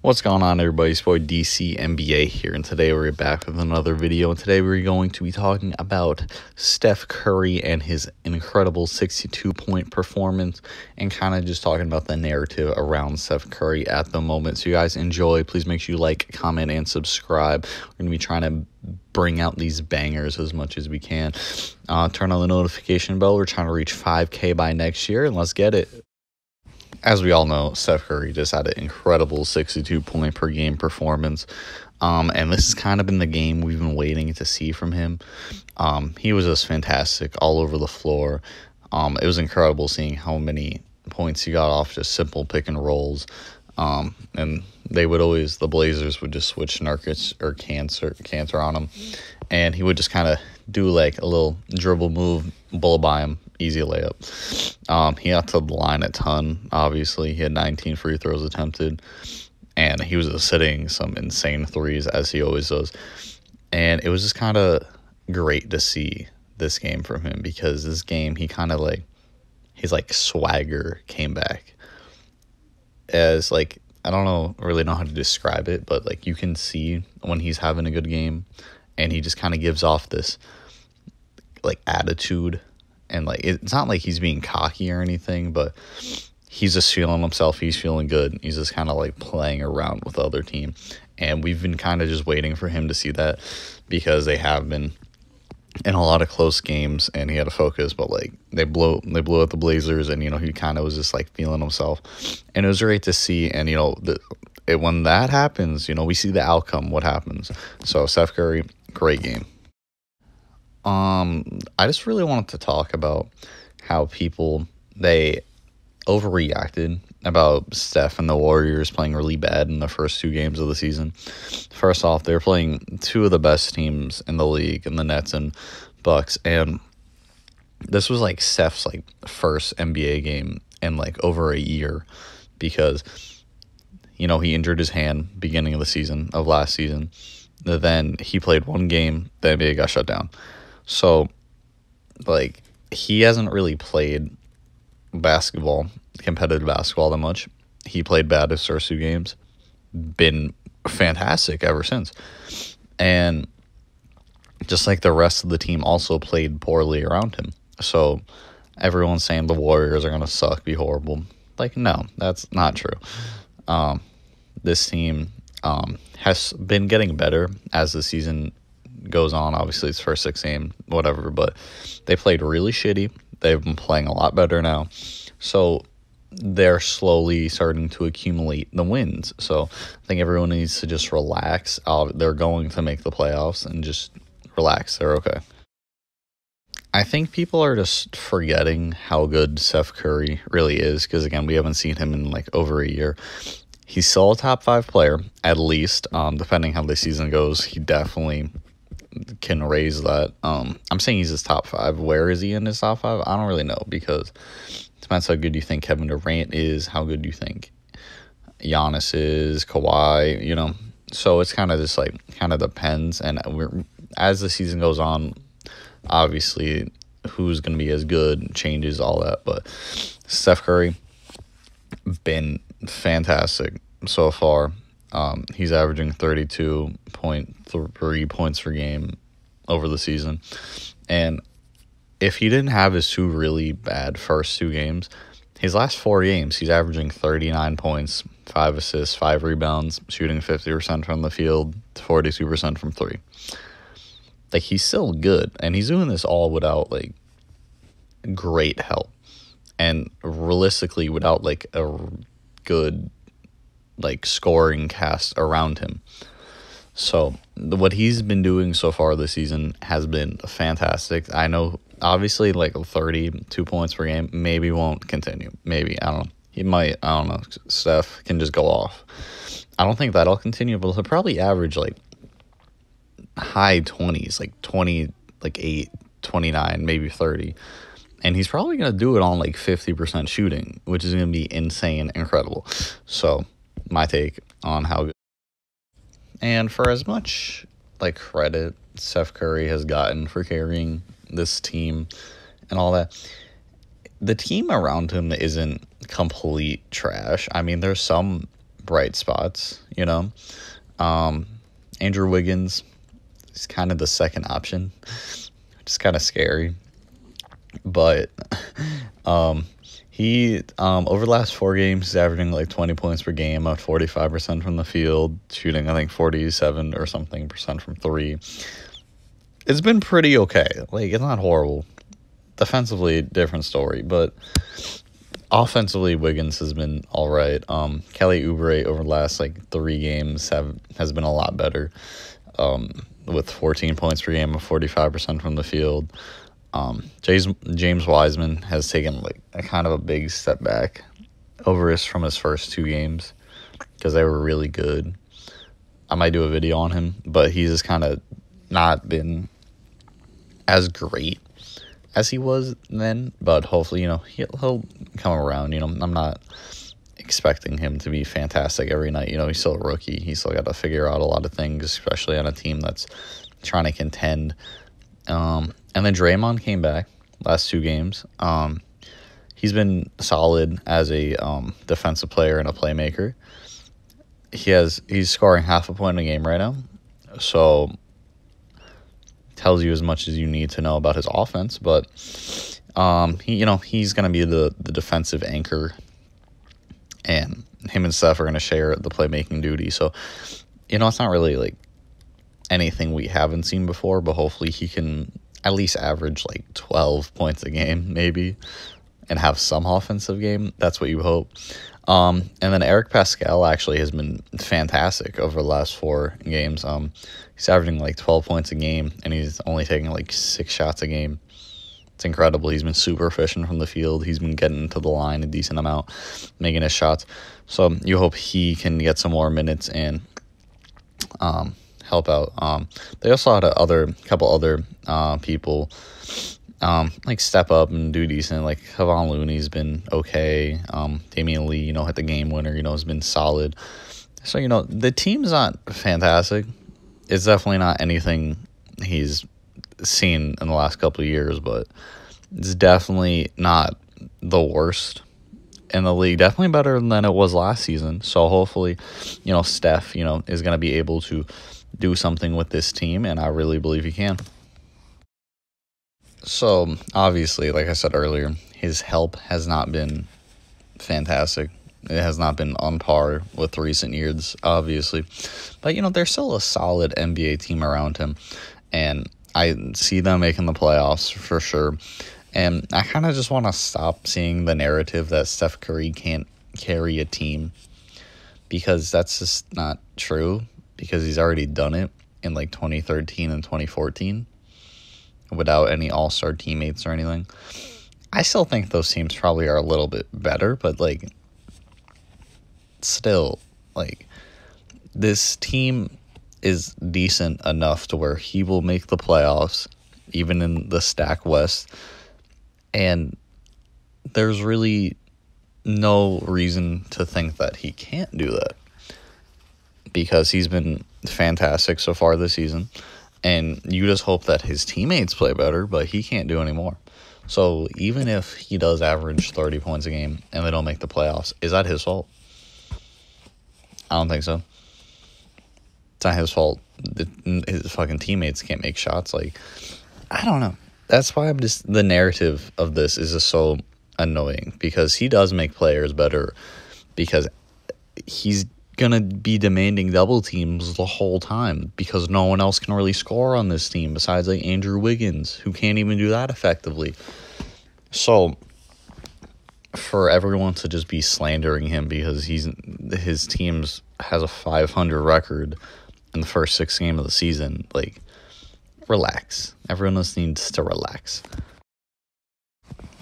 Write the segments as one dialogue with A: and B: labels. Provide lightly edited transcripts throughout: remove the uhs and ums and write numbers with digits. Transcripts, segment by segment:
A: What's going on, everybody? It's boy DC NBA here, and today we're back with another video. And today we're going to be talking about Steph Curry and his incredible 62-point performance, and kind of just talking about the narrative around Steph Curry at the moment. So you guys enjoy. Please make sure you like, comment, and subscribe. We're going to be trying to bring out these bangers as much as we can. Turn on the notification bell. We're trying to reach 5K by next year, and let's get it. As we all know, Steph Curry just had an incredible 62-point per game performance. And this has kind of been the game we've been waiting to see from him. He was just fantastic all over the floor. It was incredible seeing how many points he got off just simple pick and rolls. And the Blazers would just switch Nurkic or Cantor on him. And he would just kind of do like a little dribble move, bullet by him, easy layup. He got to the line a ton, obviously. He had 19 free throws attempted, and he was just hitting some insane threes, as he always does. And it was just kind of great to see this game from him, because this game, he kind of his swagger came back. As I don't really know how to describe it, but you can see when he's having a good game, and he just kind of gives off this attitude. And it's not like he's being cocky or anything, but he's just feeling himself. He's feeling good. He's just kind of playing around with the other team. And we've been kind of just waiting for him to see that, because they have been in a lot of close games and he had to focus. But they blew out the Blazers, and he kind of was just feeling himself. And it was great to see. And when that happens, we see the outcome, what happens. So Steph Curry, great game. I just really wanted to talk about how they overreacted about Steph and the Warriors playing really bad in the first two games of the season. First off, they were playing two of the best teams in the league, in the Nets and Bucks, and this was Steph's first NBA game in over a year, because he injured his hand beginning of last season. Then he played one game, the NBA got shut down. So, he hasn't really played competitive basketball that much. He played bad his first two games, been fantastic ever since. And just the rest of the team also played poorly around him. So, everyone's saying the Warriors are going to suck, be horrible. No, that's not true. This team has been getting better as the season goes on. Obviously, it's first 6 games, whatever, but they played really shitty. They've been playing a lot better now, so they're slowly starting to accumulate the wins. So I think everyone needs to just relax. They're going to make the playoffs, and just relax. They're okay. I think people are just forgetting how good Steph Curry really is, because again, we haven't seen him in over a year. He's still a top 5 player, at least. Depending how the season goes, he definitely can raise that. I'm saying he's his top 5. Where is he in his top 5? I don't really know, because it depends how good you think Kevin Durant is, how good you think Giannis is, Kawhi, So it's kind of just kind of depends. And as the season goes on, obviously who's going to be as good changes, all that. But Steph Curry, been fantastic so far. He's averaging 32.3 points per game over the season. And if he didn't have his two really bad first 2 games, his last 4 games, he's averaging 39 points, 5 assists, 5 rebounds, shooting 50% from the field, 42% from 3. He's still good, and he's doing this all without, great help. And realistically, without, a good scoring cast around him. So what he's been doing so far this season has been fantastic. I know obviously 32 points per game maybe won't continue. Maybe, I don't know. He might, I don't know. Steph can just go off. I don't think that'll continue, but he'll probably average high 20s, 28, 29, maybe 30. And he's probably going to do it on 50% shooting, which is going to be insane, incredible. So my take on how good. And for as much credit Steph Curry has gotten for carrying this team and all that, the team around him isn't complete trash. I mean, there's some bright spots, you know. Andrew Wiggins is kind of the second option, which is kind of scary. But he over the last 4 games, he's averaging like 20 points per game, about 45% from the field, shooting I think 47 or something percent from 3. It's been pretty okay. Like, it's not horrible. Defensively, different story, but offensively, Wiggins has been all right. Kelly Oubre over the last like 3 games has been a lot better, with 14 points per game of 45% from the field. James Wiseman has taken like a kind of a big step back from his first 2 games because they were really good. I might do a video on him, but he's just kind of not been as great as he was then, but hopefully, he'll come around. I'm not expecting him to be fantastic every night. He's still a rookie. He's still got to figure out a lot of things, especially on a team that's trying to contend. And then Draymond came back last 2 games. He's been solid as a defensive player and a playmaker. He's scoring half a point a game right now, so tells you as much as you need to know about his offense. But he's gonna be the defensive anchor, and him and Steph are gonna share the playmaking duty. So it's not really like anything we haven't seen before, but hopefully he can at least average like 12 points a game maybe and have some offensive game. That's what you hope. And then Eric Pascal actually has been fantastic over the last 4 games. He's averaging like 12 points a game, and he's only taking like 6 shots a game. It's incredible. He's been super efficient from the field. He's been getting to the line a decent amount, making his shots. So you hope he can get some more minutes and help out. They also had a couple other people like step up and do decent. Like Kevon Looney's been okay. Damian Lee, hit the game winner, has been solid. So, the team's not fantastic. It's definitely not anything he's seen in the last couple of years, but it's definitely not the worst in the league. Definitely better than it was last season. So hopefully, Steph, is going to be able to do something with this team, and I really believe he can. So, obviously, like I said earlier, his help has not been fantastic. It has not been on par with recent years, obviously. But, there's still a solid NBA team around him, and I see them making the playoffs for sure. And I kind of just want to stop seeing the narrative that Steph Curry can't carry a team, because that's just not true, because he's already done it in like 2013 and 2014. Without any all-star teammates or anything. I still think those teams probably are a little bit better, but like still, like, this team is decent enough to where he will make the playoffs, even in the Stack West, and there's really no reason to think that he can't do that, because he's been fantastic so far this season. And you just hope that his teammates play better, but he can't do any more. So even if he does average 30 points a game and they don't make the playoffs, is that his fault? I don't think so. It's not his fault. His fucking teammates can't make shots. Like, I don't know. That's why the narrative of this is just so annoying, because he does make players better, because he's going to be demanding double teams the whole time, because no one else can really score on this team besides like Andrew Wiggins, who can't even do that effectively. So for everyone to just be slandering him because his team's has a 500 record in the first 6 games of the season, like, relax. Everyone else needs to relax.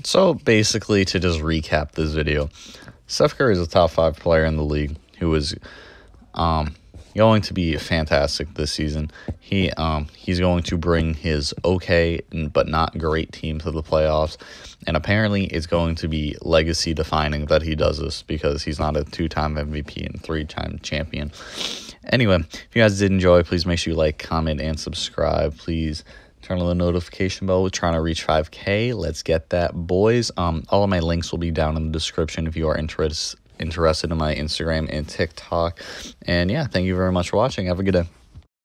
A: So basically, to just recap this video, Steph Curry is a top 5 player in the league who is going to be fantastic this season. He's going to bring his okay but not great team to the playoffs, and apparently it's going to be legacy defining that he does this, because he's not a 2-time MVP and 3-time champion. Anyway, if you guys did enjoy, please make sure you like, comment, and subscribe. Please turn on the notification bell. We're trying to reach 5K. Let's get that, boys. All of my links will be down in the description if you are interested in my Instagram and TikTok. And yeah, thank you very much for watching. Have a good day.